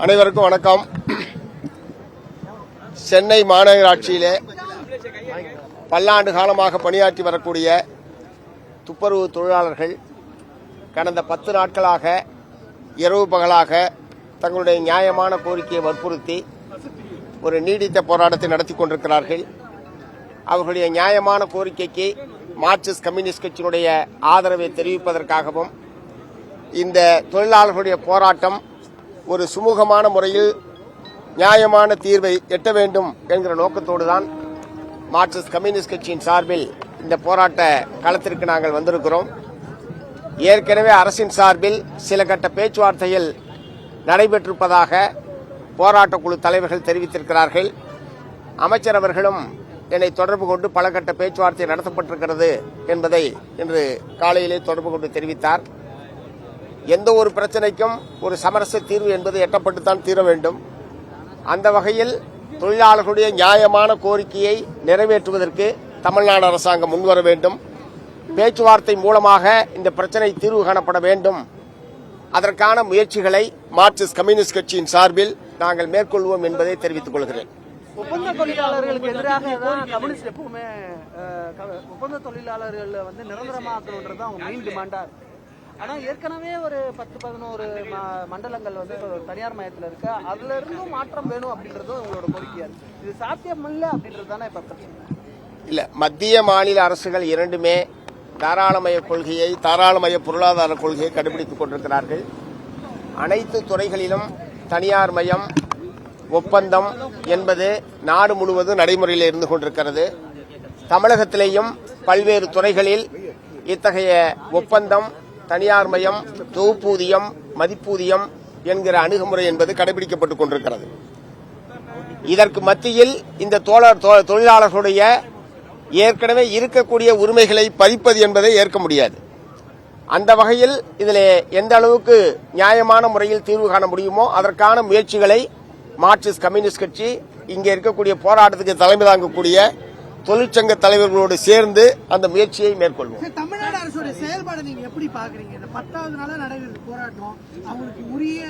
அனைவருக்கும் வணக்கம். சென்னை மாநகராட்சியிலே பல்லாண்டு காலமாக பணியாற்றி வரக்கூடிய துப்புரவு தொழிலாளர்கள் கடந்த 10 நாட்களாக இரவு பகலாக தங்களுடைய நியாயமான கோரிக்கையை வற்புறுத்தி ஒரு நீடித்த போராட்டத்தை நடத்தி கொண்டிருக்கிறார்கள். அவர்களுடைய நியாயமான கோரிக்கைக்கு மார்க்சிஸ்ட் கம்யூனிஸ்ட் கட்சியினுடைய ஆதரவை தெரிவிப்பதற்காகவும் இந்த தொழிலாளர்களுடைய போராட்டம் ஒரு சுமூகமான முறையில் நியாயமான தீர்வை எட்ட வேண்டும் என்கிற நோக்கத்தோடு தான் மார்க்சிஸ்ட் கம்யூனிஸ்ட் கட்சியின் சார்பில் இந்த போராட்ட களத்திற்கு நாங்கள் வந்திருக்கிறோம். ஏற்கனவே அரசின் சார்பில் சில கட்ட பேச்சுவார்த்தைகள் நடைபெற்றிருப்பதாக போராட்ட குழு தலைவர்கள் தெரிவித்திருக்கிறார்கள். அமைச்சர் அவர்களும் என்னை தொடர்பு கொண்டு பல கட்ட பேச்சுவார்த்தை நடத்தப்பட்டிருக்கிறது என்பதை இன்று காலையிலே தொடர்பு கொண்டு தெரிவித்தார். எந்த ஒரு பிரச்சனைக்கும் ஒரு சமரச தீர்வு என்பது எட்டப்பட்டுத்தான் தீர வேண்டும். அந்த வகையில் தொழிலாளர்களுடைய நியாயமான கோரிக்கையை நிறைவேற்றுவதற்கு தமிழ்நாடு அரசாங்கம் முன்வர வேண்டும். பேச்சுவார்த்தை மூலமாக இந்த பிரச்சனை தீர்வு காணப்பட வேண்டும். அதற்கான முயற்சிகளை மார்க்சிஸ்ட் கம்யூனிஸ்ட் கட்சியின் சார்பில் நாங்கள் மேற்கொள்வோம் என்பதை தெரிவித்துக் கொள்கிறேன். ஒப்பந்த தொழிலாளர்களுக்கு எதிராக கம்யூனிஸ்ட் எப்பவுமே ஒப்பந்த தொழிலாளர்கள் நிரந்தரமாக்கணுன்றது அவங்க மெயின் டிமாண்டா இருக்கு. ஆனா ஏற்கனவே ஒரு 10-11 மண்டலங்கள் தனியார் மயத்தில் இருக்கு. அதுல இருந்தும் மாற்றம் வேணும் அப்படின்றதும் உங்களோட கோரிக்கையா இருக்கு. இது சாத்தியம் இல்ல அப்படின்றது தானே இப்ப பிரச்சனை. இல்ல, மத்திய மாநில அரசுகள் இரண்டுமே தாராளமய கொள்கையை, தாராளமய பொருளாதார கொள்கையை கடைபிடித்துக் கொண்டிருக்கிறார்கள். அனைத்து துறைகளிலும் தனியார் மயம், ஒப்பந்தம் என்பது நாடு முழுவதும் நடைமுறையில் இருந்து கொண்டிருக்கிறது. தமிழகத்திலேயும் பல்வேறு துறைகளில் இத்தகைய ஒப்பந்தம், தனியார் மயம், தொகுப்பூதியம், மதிப்பூதியம் என்கிற அணுகுமுறை என்பது கடைபிடிக்கப்பட்டுக் கொண்டிருக்கிறது. இதற்கு மத்தியில் இந்த தொழிலாளர்களுடைய ஏற்கனவே இருக்கக்கூடிய உரிமைகளை பறிப்பது என்பதை ஏற்க முடியாது. அந்த வகையில் இதில் எந்த அளவுக்கு நியாயமான முறையில் தீர்வு காண முடியுமோ அதற்கான முயற்சிகளை மார்க்சிஸ்ட் கம்யூனிஸ்ட் கட்சி இங்கே இருக்கக்கூடிய போராட்டத்துக்கு தலைமை தாங்கக்கூடிய தொழிற்சங்க தலைவர்களோடு சேர்ந்து அந்த முயற்சியை மேற்கொள்வோம். தமிழ்நாடு அரசுடைய செயல்பாடு நீங்க எப்படி பாக்குறீங்க? இந்த 10வது நாளா நடைபெறும் போராட்டம், அவங்களுக்கு உரிய